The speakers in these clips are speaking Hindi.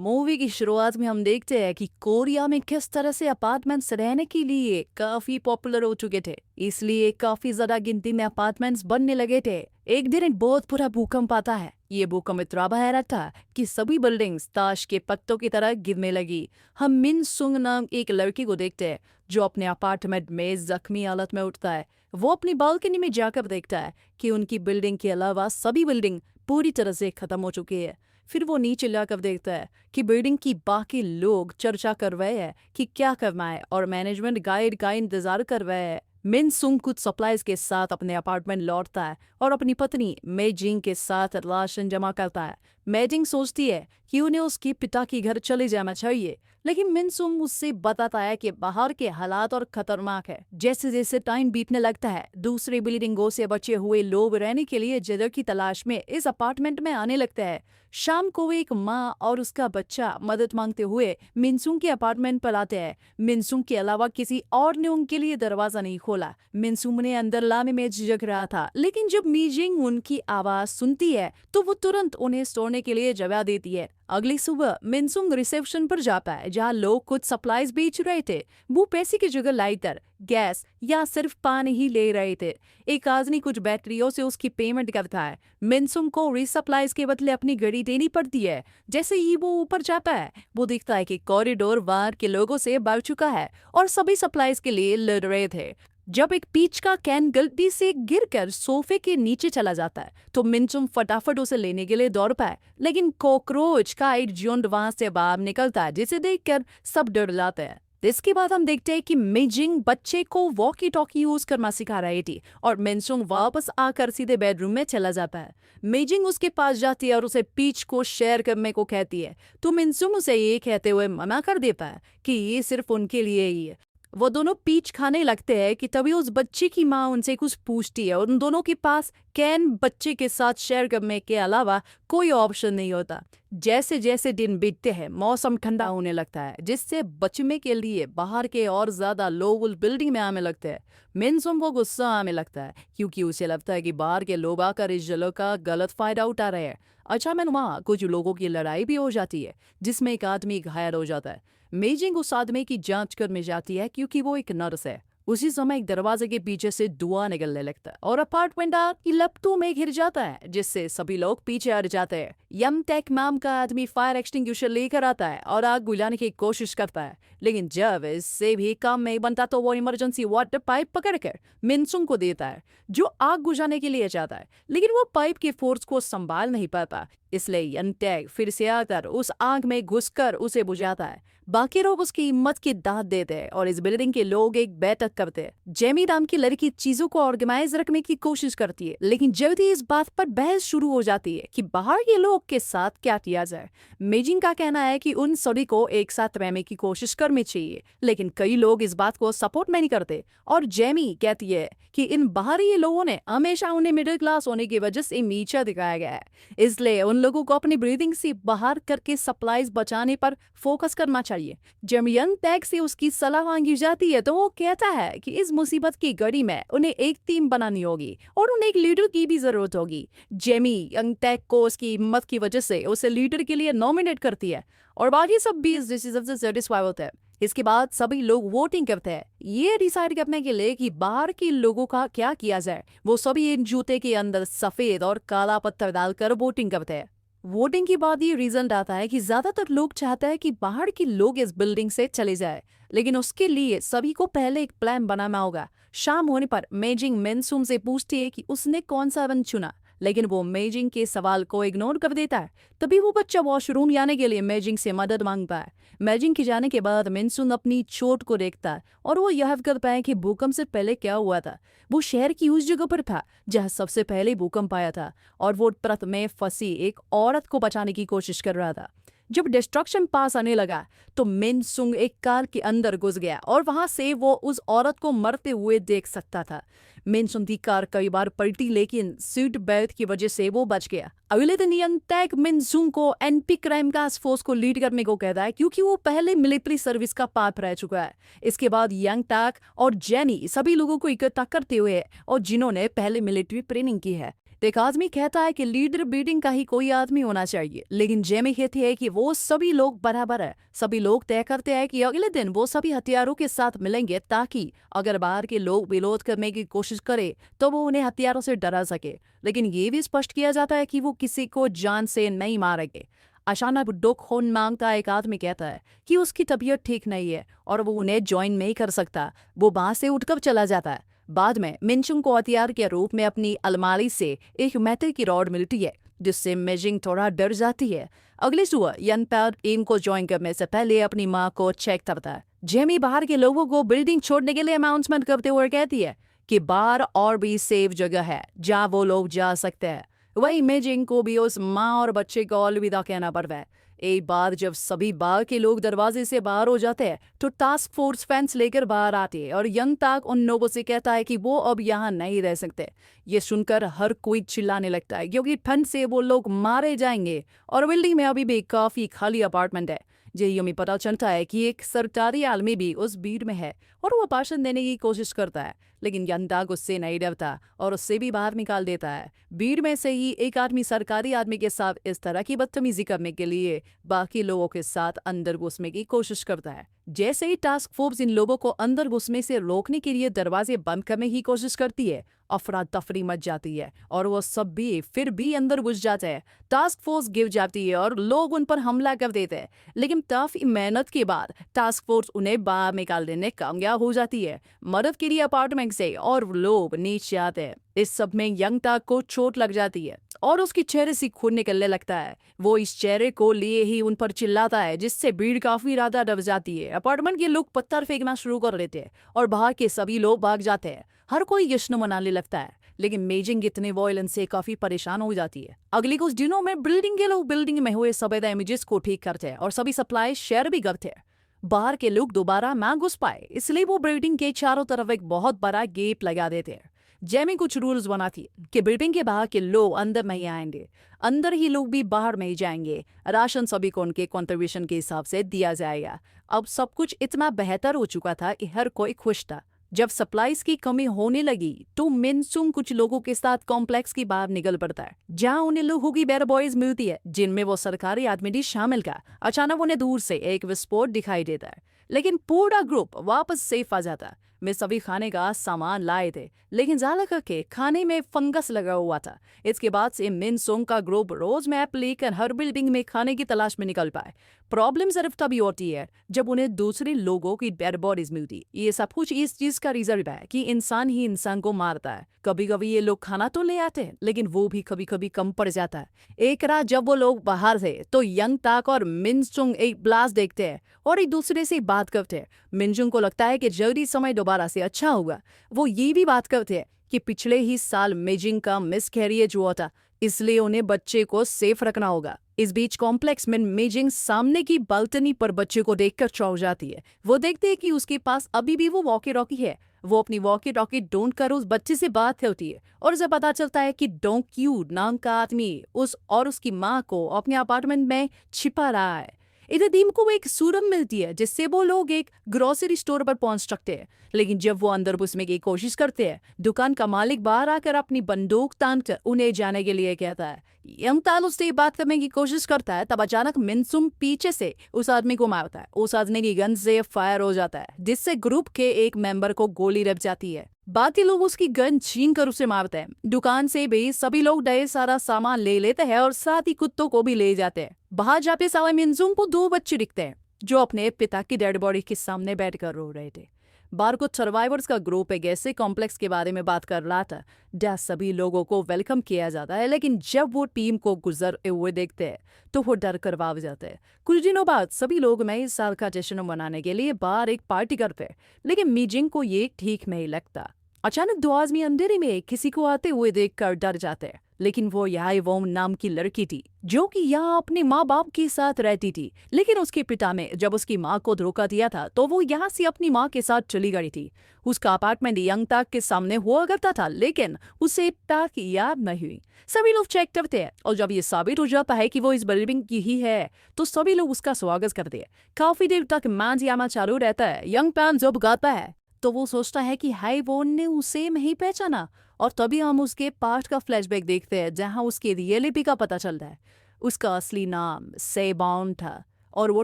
मूवी की शुरुआत में हम देखते हैं कि कोरिया में किस तरह से अपार्टमेंट्स रहने के लिए काफी पॉपुलर हो चुके थे। इसलिए काफी ज्यादा गिनती में अपार्टमेंट्स बनने लगे थे। एक दिन एक बहुत बुरा भूकंप आता है। ये भूकंप इतना भयानक था कि सभी बिल्डिंग्स ताश के पत्तों की तरह गिरने लगी। हम मिन सुंग नाम एक लड़की को देखते हैं जो अपने अपार्टमेंट में जख्मी हालत में उठता है। वो अपनी बालकनी में जाकर देखता है कि उनकी बिल्डिंग के अलावा सभी बिल्डिंग पूरी तरह से खत्म हो चुकी है। फिर वो नीचे लाकर देखता है कि बिल्डिंग की बाकी लोग चर्चा कर रहे हैं कि क्या करना है और मैनेजमेंट गाइड का इंतजार कर रहे हैं। मिन सुंग कुछ सप्लाईज के साथ अपने अपार्टमेंट लौटता है और अपनी पत्नी मे जिंग के साथ राशन जमा करता है। मे जिंग सोचती है कि उन्हें उसके पिता के घर चले जाना चाहिए, लेकिन मिन सुंग उससे बताता है कि बाहर के हालात और खतरनाक है। जैसे जैसे टाइम बीतने लगता है, दूसरे बिल्डिंगों से बचे हुए लोग रहने के लिए जगह की तलाश में इस अपार्टमेंट में आने लगते हैं। शाम को एक माँ और उसका बच्चा मदद मांगते हुए मिनसुंग के अपार्टमेंट पर आते हैं। मिनसुंग के अलावा किसी और ने उनके लिए दरवाजा नहीं खोला। मिनसुंग ने अंदर लाने में झिझक रहा था, लेकिन जब मीजिंग उनकी आवाज सुनती है तो वो तुरंत उन्हें सोने के लिए जगह देती है। अगली सुबह मिनसुंग रिसेप्शन पर जाता है जहाँ लोग कुछ सप्लाईज बेच रहे थे। वो पैसे की जगह लाइटर, गैस या सिर्फ पानी ही ले रहे थे। एक आदमी कुछ बैटरियों से उसकी पेमेंट करता है। मिनसुंग को रिसप्लाईज के बदले अपनी घड़ी देनी पड़ती है। जैसे ही वो ऊपर जाता है, वो देखता है कि कॉरिडोर बाहर के लोगों से भर चुका है और सभी सप्लाईज के लिए लड़ रहे थे। जब एक पीच का कैन गलती से गिरकर सोफे के नीचे चला जाता है तो मिनसुंग फटाफट उसे लेने के लिए दौड़ पाए, लेकिन कॉकरोच का एक झुंड वहां से बाहर निकलता है जिसे देखकर सब डर जाते हैं। इसके बाद हम देखते हैं कि मेजिंग बच्चे को वॉकी टॉकी यूज करना सिखा रही थी और मिनसुंग वापस आकर सीधे बेडरूम में चला जाता है। मेजिंग उसके पास जाती है और उसे पीच को शेयर करने को कहती है, तो मिनसुंग उसे ये कहते हुए मना कर देता है कि ये सिर्फ उनके लिए ही है। वो दोनों पीच खाने लगते हैं कि तभी उस बच्चे की माँ उनसे कुछ पूछती है और उन दोनों के पास कैन बच्चे के साथ शेयर करने के अलावा कोई ऑप्शन नहीं होता। जैसे जैसे दिन बीतते हैं, मौसम ठंडा होने लगता है, जिससे बचने के लिए बाहर के और ज्यादा लोग उस बिल्डिंग में आने लगते हैं। मिनसुंग को गुस्सा आने लगता है क्योंकि उसे लगता है कि बाहर के लोग आकर इस जगह का गलत फायदा उठा रहे हैं। अचानक वहाँ कुछ लोगों की लड़ाई भी हो जाती है जिसमें एक आदमी घायल हो जाता है। मेजिंग उस आदमी की जांच करने जाती है क्योंकि वो एक नर्स है। उसी समय एक दरवाजे के पीछे से धुआं निकलने लगता है और अपार्टमेंट आग की लपटों में घिर जाता है, जिससे सभी लोग पीछे हट जाते हैं। यम टेक नाम का आदमी फायर एक्सटिंग्विशर लेकर आता है और आग बुझाने की कोशिश करता है, लेकिन जब इससे भी काम नहीं बनता तो वो इमरजेंसी वाटर पाइप पकड़कर मिनसुंग को देता है जो आग बुझाने के लिए जाता है, लेकिन वो पाइप के फोर्स को संभाल नहीं पाता। इसलिए यंटैग फिर से आकर उस आग में घुसकर उसे बुझाता है। बाकी लोग उसकी हिम्मत की दाद देते हैं और इस बिल्डिंग के लोग एक बैठक करते हैं। जेमी नाम की लड़की चीजों को ऑर्गेनाइज रखने की कोशिश करती है, लेकिन जल्दी इस बात पर बहस शुरू हो जाती है कि बाहर के लोग के साथ क्या किया जाए। मेजिंग का कहना है कि उन सभी को एक साथ रहने की कोशिश करनी चाहिए, लेकिन कई लोग इस बात को सपोर्ट नहीं करते और जेमी कहती है कि इन बाहरी लोगों ने हमेशा उन्हें मिडिल क्लास होने की वजह से नीचा दिखाया गया है, इसलिए उन लोगों को अपनी ब्रीदिंग से बाहर करके सप्लाईज बचाने पर फोकस करना चाहिए। जब यंग टैग से उसकी सलाह मांगी जाती है तो वो कहता है कि इस मुसीबत की घड़ी में उन्हें एक टीम बनानी होगी और उन्हें एक लीडर की भी जरूरत होगी। जेमी यंग टैग को उसकी हिम्मत की वजह से उसे लीडर के लिए नॉमिनेट करती है और बाकी सब भी इस डिसीजन से सेटिस्फाई होते हैं। इसके बाद सभी लोग वोटिंग करते हैं ये डिसाइड करने के लिए कि बाहर के लोगों का क्या किया जाए। वो सभी इन जूते के अंदर सफेद और काला पत्थर डालकर वोटिंग करते हैं। वोटिंग के बाद ये रिजल्ट आता है कि ज्यादातर लोग चाहते हैं कि बाहर के लोग इस बिल्डिंग से चले जाए, लेकिन उसके लिए सभी को पहले एक प्लान बनाना होगा। शाम होने पर मेजिंग मिनसुंग से पूछती है कि उसने कौन सा रंग चुना, लेकिन वो मेजिंग के सवाल को इग्नोर कर देता है। तभी वो बच्चा वॉशरूम जाने के लिए मेजिंग से मदद मांगता है। मेजिंग के जाने के बाद मिनसुंग अपनी चोट को देखता है और वो यह करता है कि भूकंप से पहले क्या हुआ था। वो शहर की उस जगह पर था जहाँ सबसे पहले भूकंप आया था और वो ट्रक में फंसी एक औरत को बचाने की कोशिश कर रहा था। जब डिस्ट्रक्शन पास आने लगा तो मिनसुंग एक कार के अंदर घुस गया और वहां से वो उस औरत को मरते हुए देख सकता था। मिनसुंग की कार कई बार पलटी, लेकिन सीट बेल्ट की वजह से वो बच गया। अगले दिन यंग टैग मिनसुंग को एनपी क्राइम टास्क फोर्स को लीड करने को कहता है क्योंकि वो पहले मिलिट्री सर्विस का पार्ट रह चुका है। इसके बाद यंग टैग और जेनी सभी लोगों को इकट्ठा करते हुए और जिन्होंने पहले मिलिट्री ट्रेनिंग की है तो एक आदमी कहता है कि लीडर बिल्डिंग का ही कोई आदमी होना चाहिए, लेकिन जेमी कहती है कि वो सभी लोग बराबर है। सभी लोग तय करते हैं कि अगले दिन वो सभी हथियारों के साथ मिलेंगे ताकि अगर बाहर के लोग विरोध करने की कोशिश करे तो वो उन्हें हथियारों से डरा सके। लेकिन ये भी स्पष्ट किया जाता है कि वो किसी को जान से नहीं मारेंगे। अचानक डो खून मांगता एक आदमी कहता है कि उसकी तबीयत ठीक नहीं है और वो उन्हें ज्वाइन नहीं कर सकता। वो वहां से उठकर चला जाता है। बाद में मिनचुंग को हथियार के रूप में अपनी अलमारी से एक मेटल की रॉड मिलती है, जिससे मेजिंग थोड़ा डर जाती है। अगली सुबह यनपैड एम को ज्वाइन करने से पहले अपनी माँ को चेक करता है। जेमी बाहर के लोगों को बिल्डिंग छोड़ने के लिए अनाउंसमेंट करते हुए कहती है कि बाहर और भी सेफ जगह है जहाँ वो लोग जा सकते हैं। वही मेजिंग को भी उस माँ और बच्चे को अलविदा कहना पड़ता है। एक बार जब सभी बाहर के लोग दरवाजे से बाहर हो जाते हैं तो टास्क फोर्स फेंस लेकर बाहर आती है और यंग ताक उन लोगों से कहता है कि वो अब यहाँ नहीं रह सकते। ये सुनकर हर कोई चिल्लाने लगता है क्योंकि ठंड से वो लोग मारे जाएंगे और बिल्डिंग में अभी भी काफी खाली अपार्टमेंट है। यही पता चलता है कि एक सरकारी आदमी भी उस भीड़ में है और वो भाषण देने की कोशिश करता है, लेकिन यंताग उससे नहीं डरता और उससे भी बाहर निकाल देता है। भीड़ में से ही एक आदमी सरकारी आदमी के साथ इस तरह की बदतमीजी करने के लिए बाकी लोगों के साथ अंदर घुसने की कोशिश करता है। जैसे ही टास्क फोर्स इन लोगों को अंदर घुसने से रोकने के लिए दरवाजे बंद करने की कोशिश करती है, अफरा तफरी मच जाती है और वो सब भी फिर भी अंदर घुस जाते हैं। टास्क फोर्स गिर जाती है और लोग उन पर हमला कर देते हैं, लेकिन काफी मेहनत के बाद टास्क फोर्स उन्हें बाहर निकालने में कामयाब हो जाती है। मदद के लिए अपार्टमेंट से और लोग नीचे आते हैं। इस सब में यंग ताक को चोट लग जाती है और उसके चेहरे से खून निकलने लगता है। वो इस चेहरे को लिए ही उन पर चिल्लाता है, जिससे भीड़ काफी ज्यादा डर जाती है। अपार्टमेंट के लोग पत्थर फेंकना शुरू कर देते हैं और बाहर के सभी लोग भाग जाते हैं। हर कोई जश्न मनाने लगता है, लेकिन मेजिंग इतने वॉयलेंस से काफी परेशान हो जाती है। अगले कुछ दिनों में बिल्डिंग के लोग बिल्डिंग में हुए सभी डैमेजेस को ठीक करते हैं और सभी सप्लाई शेयर भी करते हैं। बाहर के लोग दोबारा ना घुस पाए, इसलिए वो बिल्डिंग के चारों तरफ एक बहुत बड़ा गेट लगा देते हैं। जेमी कुछ रूल्स बनाती है कि बिल्डिंग के बाहर के लोग अंदर नहीं आएंगे, अंदर ही लोग भी बाहर नहीं जाएंगे। राशन सभी को उनके कंट्रीब्यूशन के हिसाब से दिया जाएगा। अब सब कुछ इतना बेहतर हो चुका था कि हर कोई खुश था। जब सप्लाईज की कमी होने लगी तो मिनसुंग कुछ लोगों के साथ कॉम्प्लेक्स की बाहर निकल पड़ता है, जहां उन्हें लोगों की बेर बॉयज मिलती है, जिनमें वो सरकारी आदमी भी शामिल था। अचानक उन्हें दूर से एक विस्फोट दिखाई देता है, लेकिन पूरा ग्रुप वापस सेफ आ जाता है। वे सभी खाने का सामान लाए थे, लेकिन ज्यादातर के खाने में फंगस लगा हुआ था। इसके बाद से मिनसुंग का ग्रुप रोज मैप लेकर हर बिल्डिंग में खाने की तलाश में निकल पाए। प्रॉब्लम सिर्फ तभी होती है जब उन्हें दूसरे लोगों की डेड बॉडीज मिलती। ये सब कुछ इस चीज का रिजल्ट है कि इंसान ही इंसान को मारता है। कभी कभी ये लोग खाना तो ले आते हैं, लेकिन वो भी कभी कभी कम पड़ जाता है। एक रात जब वो लोग बाहर थे तो यंग ताक और मिनसुंग एक ब्लास्ट देखते हैं और एक दूसरे से बात करते हैं। मिनसुंग को लगता है कि जल्दी समय दोबारा से अच्छा होगा। वो ये भी बात करते हैं कि पिछले ही साल मेजिंग का मिसकैरियज हुआ था, इसलिए उन्हें बच्चे को सेफ रखना होगा। इस बीच कॉम्प्लेक्स में मेजिंग सामने की बालकनी पर बच्चे को देखकर चौंक जाती है। वो देखते हैं कि उसके पास अभी भी वो वॉकी टॉकी है। वो अपनी वॉकी टॉकी ढूंढ कर उस बच्चे से बात करती है और उसे पता चलता है कि डोंग क्यू नाम का आदमी उसकी माँ को अपने अपार्टमेंट में छिपा रहा है। इधर दीम को एक सूरत मिलती है, जिससे वो लोग एक ग्रोसरी स्टोर पर पहुंच सकते हैं, लेकिन जब वो अंदर घुसने की कोशिश करते हैं, दुकान का मालिक बाहर आकर अपनी बंदूक तान कर उन्हें जाने के लिए कहता है। यंग ताल उससे बात करने की कोशिश करता है, तब अचानक मिनसुंग पीछे से उस आदमी को मारता है। उस आदमी की गन से फायर हो जाता है, जिससे ग्रुप के एक मेंबर को गोली लग जाती है। बाकी लोग उसकी गन छीन कर उसे मारते हैं। दुकान से भी सभी लोग ढेर सारा सामान ले लेते हैं और साथ ही कुत्तों को भी ले जाते हैं। बाहर जाते समय मिनसुंग को 2 बच्चे दिखते हैं जो अपने पिता की डेड बॉडी के सामने बैठकर रो रहे थे। बार को सर्वाइवर्स का ग्रुप एक ऐसे कॉम्प्लेक्स के बारे में बात कर रहा था जहाँ सभी लोगों को वेलकम किया जाता है, लेकिन जब वो टीम को गुजरते हुए देखते हैं तो वो डर कर भाग जाते हैं। कुछ दिनों बाद सभी लोग नए साल का जश्न मनाने के लिए बाहर एक पार्टी करते हैं, लेकिन मीजिंग को ये ठीक नहीं लगता। अचानक 2 आदमी अंधेरे में किसी को आते हुए देखकर डर जाते हैं, लेकिन वो याई वोम नाम की लड़की थी जो कि यहाँ अपने माँ बाप के साथ रहती थी। लेकिन उसके पिता ने जब उसकी माँ को धोखा दिया था तो वो यहाँ से अपनी माँ के साथ चली गई थी। उसका अपार्टमेंट यंग ताक के सामने हुआ करता था, लेकिन उसे ताक याद नहीं हुई। सभी लोग चेक करते हैं और जब ये साबित हो जाता है कि वो इस बिल्डिंग की ही है तो सभी लोग उसका स्वागत करते हैं। काफी देर तक मांजियामा चालू रहता है। यंग पैन जब गाता है तो वो सोचता है कि हाई वोन ने उसे नहीं पहचाना और तभी हम उसके पास्ट का फ्लैशबैक देखते हैं जहां उसकी रियलिटी का पता चलता है। उसका असली नाम सेबाउन था और वो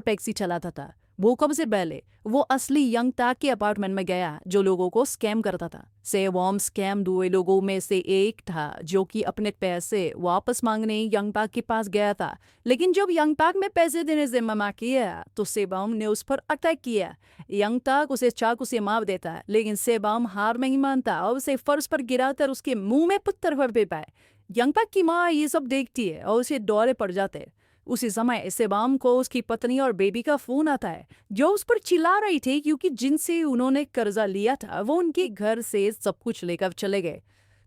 टैक्सी चलाता था। भूकंप से पहले वो असली यंग ताक के अपार्टमेंट में गया जो लोगों को स्कैम करता था। सेबॉम स्कैम हुए लोगों में से एक था जो कि अपने पैसे वापस मांगने यंग ताक के पास गया था। लेकिन जब यंग ताक में पैसे देने से मना किया तो सेबॉम ने उस पर अटैक किया। यंग ताक उसे चाकू से मार देता है, लेकिन सेबॉम हार नहीं मानता और उसे फर्श पर गिराकर उसके मुंह में पत्थर भर देता है। यंग ताक की माँ ये सब देखती है और उसे दौरे पड़ जाते हैं। उसी समय सेबाम को उसकी पत्नी और बेबी का फोन आता है जो उस पर चिल्ला रही थी क्योंकि जिनसे उन्होंने कर्जा लिया था वो उनके घर से सब कुछ लेकर चले गए।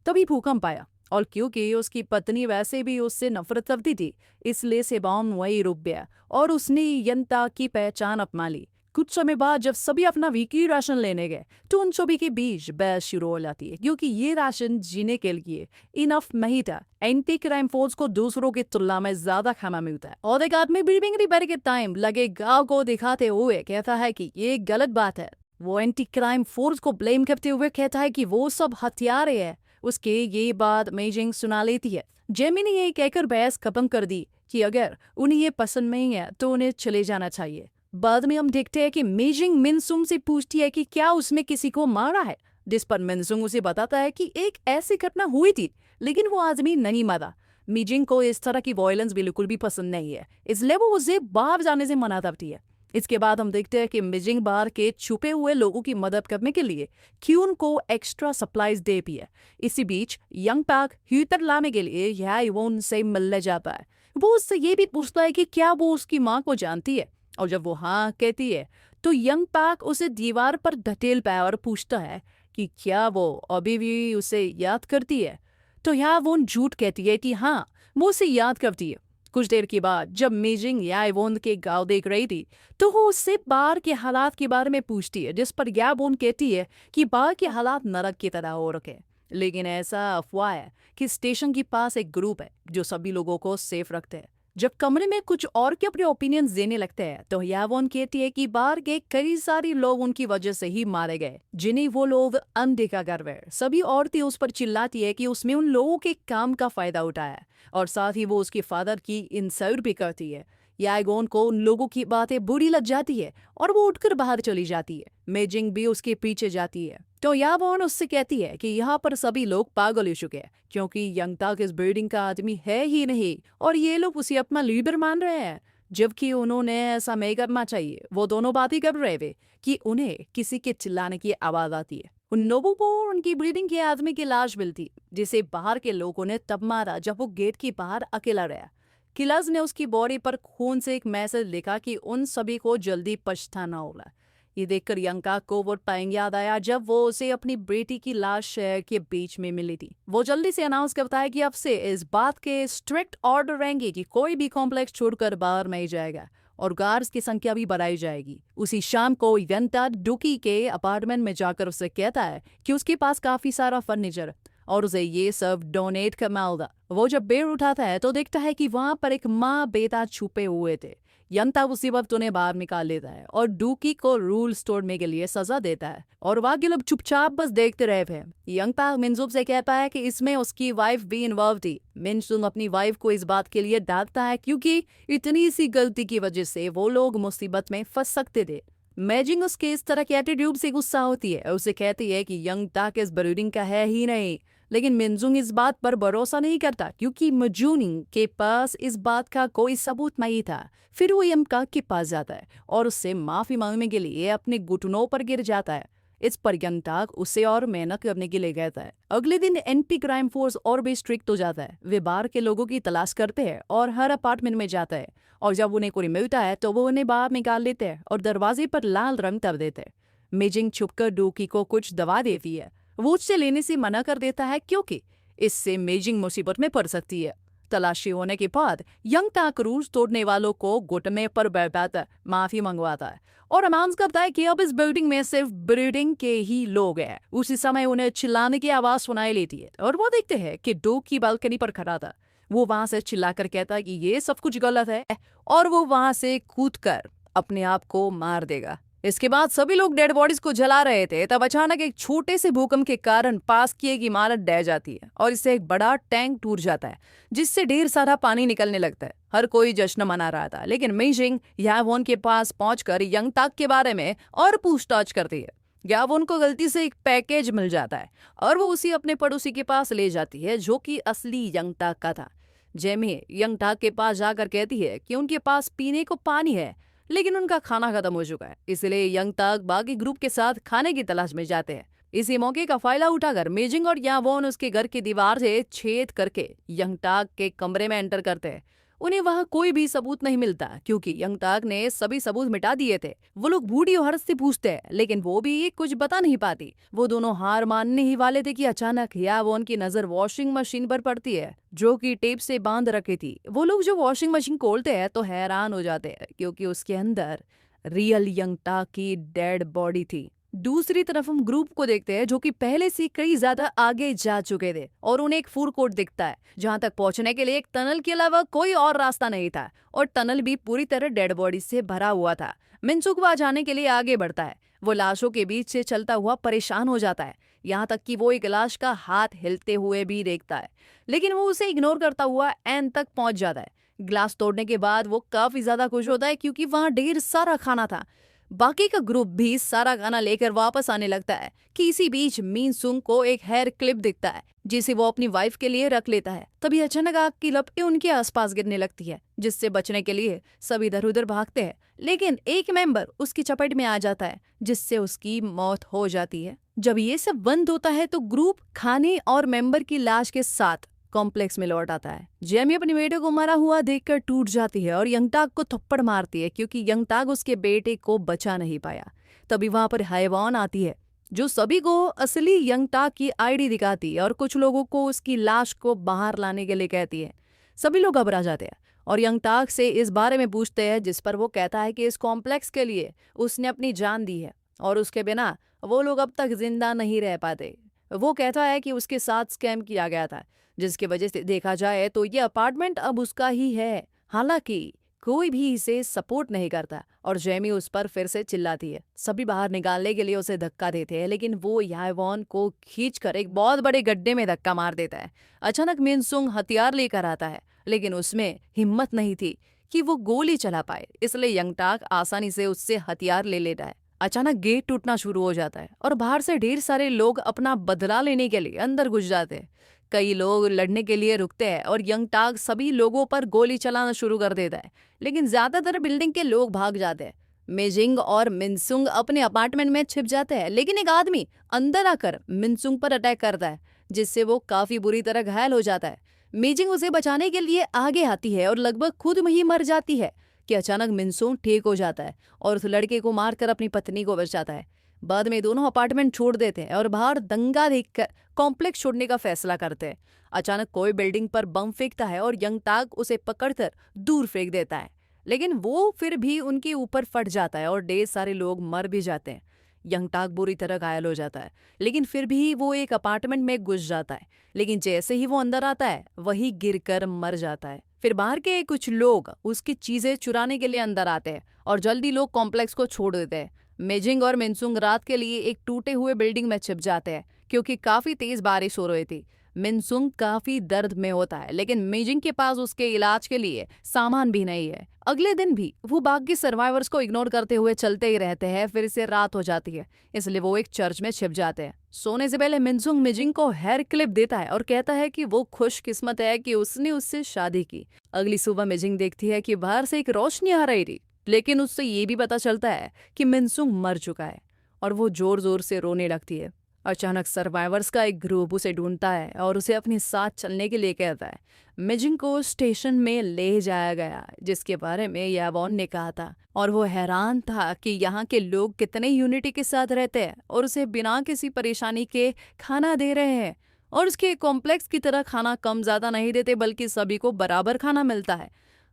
तभी भूकंप आया और क्योंकि उसकी पत्नी वैसे भी उससे नफरत करती थी इसलिए सेबाम वही रुक गया और उसने यंता की पहचान अपना ली। कुछ समय बाद जब सभी अपना वीकली राशन लेने गए तो उन सभी के बीच बहस शुरू हो जाती है क्योंकि ये राशन जीने के लिए इनफ नहीं था। एंटी क्राइम फोर्स को दूसरों की तुलना में ज्यादा खाना मिलता है और एक आदमी बिल्डिंग रिपेयर के टाइम लगे गांव को दिखाते हुए कहता है कि ये गलत बात है। वो एंटी क्राइम फोर्स को ब्लेम करते हुए कहता है कि वो सब हथियारे है। उसके ये बात मेजिंग सुना लेती है। जेमी ने ये कहकर बहस खत्म कर दी कि अगर उन्हें ये पसंद नहीं है तो उन्हें चले जाना चाहिए। बाद में हम देखते हैं कि मेजिंग मिनसुंग से पूछती है कि क्या उसने किसी को मारा है, जिस पर मिनसुंग उसे बताता है कि एक ऐसी घटना हुई थी लेकिन वो आदमी नहीं मरा। मीजिंग को इस तरह की वायलेंस बिल्कुल भी पसंद नहीं है, इसलिए वो उसे बाहर जाने से मना करती है। इसके बाद हम देखते हैं कि मिजिंग बाहर के छुपे हुए लोगों की मदद करने के लिए क्यून को एक्स्ट्रा सप्लाईज देती है। इसी बीच यंग पाक हीटर लाने के लिए याइवोन से मिलने जाता है। वो उससे ये भी पूछता है कि क्या वो उसकी माँ को जानती है और जब वो हाँ कहती है तो यंग पाक उसे दीवार पर ढकेलता है और पूछता है कि क्या वो अभी भी उसे याद करती है। तो यहाँ वो झूठ कहती है कि हाँ वो उसे याद करती है। कुछ देर के बाद जब मेजिंग यावोन के गांव देख रही थी तो वो उससे बाहर के हालात के बारे में पूछती है, जिस पर यावोन कहती है कि बाहर के हालात नरक की तरह हो रखे, लेकिन ऐसा अफवाह है कि स्टेशन के पास एक ग्रुप है जो सभी लोगों को सेफ रखते हैं। जब कमरे में कुछ और के अपने ओपिनियंस देने लगते हैं तो यावोन कहती है कि बाहर के कई सारे लोग उनकी वजह से ही मारे गए जिन्हें वो लोग अनदेखा कर रहे। सभी औरतें उस पर चिल्लाती है कि उसमें उन लोगों के काम का फायदा उठाया और साथ ही वो उसके फादर की इंसल्ट भी करती है। यागोन को उन लोगों की बातें बुरी लग जाती है और वो उठकर बाहर चली जाती है। मेजिंग भी उसके पीछे जाती है तो यावोन उससे कहती है कि यहाँ पर सभी लोग पागल हो चुके हैं क्योंकि यंगताक इस बिल्डिंग का आदमी है ही नहीं और ये लोग उसे अपना लीडर मान रहे हैं, जबकि उन्होंने ऐसा नहीं करना चाहिए। वो दोनों बातें कर रहे थे कि उन्हें किसी के चिल्लाने की आवाज आती है। उन लोगों को उनकी बिल्डिंग के आदमी की लाश मिलती जिसे बाहर के लोगों ने तब मारा जब वो गेट के बाहर अकेला रहा। किलर्स ने उसकी बॉडी पर खून से एक मैसेज लिखा कि उन सभी को जल्दी पछताना होगा। ये देखकर यंका को वो टाइम याद आया जब वो उसे अपनी बेटी की लाश शहर के बीच में मिली थी। वो जल्दी से अनाउंस करता है कि अब से इस बात के स्ट्रिक्ट ऑर्डर रहेंगे कि कोई भी कॉम्प्लेक्स छोड़कर बाहर नहीं जाएगा और गार्ड्स की संख्या भी बढ़ाई जाएगी। उसी शाम को यंता डुकी के अपार्टमेंट में जाकर उसे कहता है कि उसके पास काफी सारा फर्नीचर और उसे ये सब डोनेट करना होगा। वो जब बेड उठाता है तो देखता है कि वहां पर एक माँ बेटा छुपे हुए थे। यंता उसी वक्त उन्हें बाहर निकाल लेता है और डूकी को रूल्स तोड़ने के लिए सजा देता है और बाकी लोग चुपचाप बस देखते रहे थे। यंता मिनजुब से कहता है कि इसमें उसकी वाइफ भी इन्वॉल्व थी। मिनजुब अपनी वाइफ को इस बात के लिए डांटता है क्योंकि इतनी सी गलती की वजह से वो लोग मुसीबत में फंस सकते थे। मेजिंग उसके इस तरह के एटीट्यूड से गुस्सा होती है। उसे कहती है कि यंगता इस बिल्डिंग का है ही नहीं, लेकिन मिनजुंग इस बात पर भरोसा नहीं करता क्योंकि मजूनिंग के पास इस बात का कोई सबूत नहीं था। फिर वो यंका के पास जाता है और उससे माफी मांगने के लिए अपने घुटनों पर गिर जाता है। इस पर यंगताक उसे और मेहनत करने के लिए कहता है। अगले दिन एनपी क्राइम फोर्स और भी स्ट्रिक्ट हो जाता है। वे बाहर के लोगों की तलाश करते हैं और हर अपार्टमेंट में जाता है और जब उन्हें कोई मिलता है तो वो उन्हें बाहर निकाल लेते हैं और दरवाजे पर लाल रंग कर देते हैं। मेजिंग छुपकर डूकी को कुछ दवा देती है। वो उससे लेने से मना कर देता है क्योंकि इससे मेजिंग मुसीबत में पड़ सकती है। तलाशी होने के बाद यंगताक रूल्स तोड़ने वालों को घुटने पर बैठाता माफी मंगवाता है और अनाउंस करता है कि अब इस बिल्डिंग में सिर्फ बिल्डिंग के ही लोग हैं। उसी समय उन्हें चिल्लाने की आवाज सुनाई लेती है और वो देखते हैं कि डूक की बालकनी पर खड़ा था। वो वहां से चिल्लाकर कहता है कि ये सब कुछ गलत है और वो वहां से कूदकर अपने आप को मार देगा। इसके बाद सभी लोग डेड बॉडीज को जला रहे थे, तब अचानक एक छोटे से भूकंप के कारण पास की एक इमारत ढह जाती है और इससे एक बड़ा टैंक टूट जाता है, जिससे ढेर सारा पानी निकलने लगता है। हर कोई जश्न मना रहा था, लेकिन मेजिंग यावोन के पास पहुंचकर यंगताक के बारे में और पूछताछ करती है। यावोन को गलती से एक पैकेज मिल जाता है और वो उसी अपने पड़ोसी के पास ले जाती है, जो कि असली यंगताक का था। जेमी यंगताक के पास जाकर कहती है कि उनके पास पीने को पानी है, लेकिन उनका खाना खत्म हो चुका है, इसलिए यंगताक बाकी ग्रुप के साथ खाने की तलाश में जाते हैं। इसी मौके का फायदा उठाकर मेजिंग और यावोन उसके घर की दीवार से छेद करके यंगताक के कमरे में एंटर करते हैं। उन्हें वहां कोई भी सबूत नहीं मिलता, क्योंकि यंगताक ने सभी सबूत मिटा दिए थे। वो लोग बूढ़ी और हर्ष से पूछते हैं, लेकिन वो भी कुछ बता नहीं पाती। वो दोनों हार मानने ही वाले थे कि अचानक यावोन की नजर वॉशिंग मशीन पर पड़ती है, जो कि टेप से बांध रखी थी। वो लोग जो वॉशिंग मशीन खोलते हैं तो हैरान हो जाते हैं, क्योंकि उसके अंदर रियल यंगताक की डेड बॉडी थी। दूसरी तरफ हम ग्रुप को देखते हैं, जो कि पहले से कई ज्यादा आगे जा चुके थे और उन्हें एक फूड कोर्ट दिखता है, जहां तक पहुंचने के लिए एक टनल के अलावा कोई और रास्ता नहीं था और टनल भी पूरी तरह डेड बॉडी से भरा हुआ था। मिनसुक वहां जाने के लिए आगे बढ़ता है। वो लाशों के बीच से चलता हुआ परेशान हो जाता है, यहाँ तक कि वो एक लाश का हाथ हिलते हुए भी देखता है, लेकिन वो उसे इग्नोर करता हुआ एंड तक पहुंच जाता है। ग्लास तोड़ने के बाद वो काफी ज्यादा खुश होता है, क्योंकि वहां ढेर सारा खाना था। बाकी का ग्रुप भी सारा खाना लेकर वापस आने लगता है कि इसी बीच मिनसुक को एक हेयर क्लिप दिखता है, जिसे वो अपनी वाइफ के लिए रख लेता है। तभी अचानक आग की लपटें उनके आसपास गिरने लगती है, जिससे बचने के लिए सभी इधर उधर भागते हैं, लेकिन एक मेंबर उसकी चपेट में आ जाता है, जिससे उसकी मौत हो जाती है। जब ये सब बंद होता है तो ग्रुप खाने और मेंबर की लाश के साथ कॉम्प्लेक्स में लौट आता है। जेमी अपने बेटे को मरा हुआ देखकर टूट जाती है और यंगताक को थप्पड़ मारती है, क्योंकि यंगताक उसके बेटे को बचा नहीं पाया। तभी वहां पर हायवान आती है, जो सभी को असली यंगताक की आईडी दिखाती है और कुछ लोगों को उसकी लाश को बाहर लाने के लिए कहती है। सभी लोग घबरा जाते हैं और यंगताक से इस बारे में पूछते हैं, जिस पर वो कहता है कि इस कॉम्प्लेक्स के लिए उसने अपनी जान दी है और उसके बिना वो लोग अब तक जिंदा नहीं रह पाते। वो कहता है कि उसके साथ स्कैम किया गया था, जिसकी वजह से देखा जाए तो ये अपार्टमेंट अब उसका ही है। हालांकि कोई भी इसे सपोर्ट नहीं करता और जेमी उस पर फिर से चिल्लाती है। सभी बाहर निकालने के लिए उसे धक्का देते हैं, लेकिन वो यावोन को खींचकर एक बहुत बड़े गड्ढे में धक्का मार देता है। अचानक मिनसुक हथियार लेकर आता है, लेकिन उसमें हिम्मत नहीं थी कि वो गोली चला पाए, इसलिए यंगताक आसानी से उससे हथियार ले लेता है। अचानक गेट टूटना शुरू हो जाता है और बाहर से ढेर सारे लोग अपना बदला लेने के लिए अंदर घुस जाते हैं। कई लोग लड़ने के लिए रुकते हैं और यंगताक सभी लोगों पर गोली चलाना शुरू कर देता है, लेकिन ज्यादातर बिल्डिंग के लोग भाग जाते हैं। मेजिंग और मिनसुक अपने अपार्टमेंट में छिप जाते हैं, लेकिन एक आदमी अंदर आकर मिनसुक पर अटैक करता है, जिससे वो काफी बुरी तरह घायल हो जाता है। मेजिंग उसे बचाने के लिए आगे आती है और लगभग खुद में ही मर जाती है कि अचानक मिनसुक ठीक हो जाता है और उस लड़के को मारकर अपनी पत्नी को बचाता है। बाद में दोनों अपार्टमेंट छोड़ देते हैं और बाहर दंगा देखकर कॉम्प्लेक्स छोड़ने का फैसला करते हैं। अचानक कोई बिल्डिंग पर बम फेंकता है और यंगताक उसे पकड़कर दूर फेंक देता है, लेकिन वो फिर भी उनके ऊपर फट जाता है और ढेर सारे लोग मर भी जाते हैं। यंगताक बुरी तरह घायल हो जाता है, लेकिन फिर भी वो एक अपार्टमेंट में घुस जाता है, लेकिन जैसे ही वो अंदर आता है वही गिरकर मर जाता है। फिर बाहर के कुछ लोग उसकी चीजें चुराने के लिए अंदर आते हैं और जल्दी लोग कॉम्प्लेक्स को छोड़ देते हैं। मेजिंग और मिनसुक रात के लिए एक टूटे हुए बिल्डिंग में छिप जाते हैं, क्योंकि काफी तेज बारिश हो रही थी। मिनसुक काफी दर्द में होता है, लेकिन मेजिंग के पास उसके इलाज के लिए सामान भी नहीं है। अगले दिन भी वो बाकी सर्वाइवर्स को इग्नोर करते हुए चलते ही रहते हैं। फिर से रात हो जाती है, इसलिए वो एक चर्च में छिप जाते हैं। सोने से पहले मिनसुक मेजिंग को हेयर क्लिप देता है और कहता है कि वो खुशकिस्मत है कि उसने उससे शादी की। अगली सुबह मेजिंग देखती है कि बाहर से एक रोशनी आ रही थी, लेकिन उससे ये भी पता चलता है कि मिनसुक मर चुका है और वो जोर जोर से रोने लगती है। अचानक सर्वाइवर्स का एक ग्रुप उसे ढूंढता है और उसे अपने साथ चलने के लिए कहता है। मेजिंग को स्टेशन में ले जाया गया, जिसके बारे में यावोन ने कहा था, और वो हैरान था कि यहाँ के लोग कितने यूनिटी के साथ रहते हैं और उसे बिना किसी परेशानी के खाना दे रहे हैं, और उसके कॉम्प्लेक्स की तरह खाना कम ज्यादा नहीं देते, बल्कि सभी को बराबर खाना मिलता है।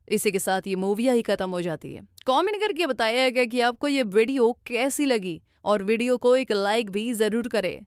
इसी के साथ ये मूवी ही खत्म हो जाती है। कमेंट करके बताइएगा कि आपको ये वीडियो कैसी लगी और वीडियो को एक लाइक भी जरूर करें।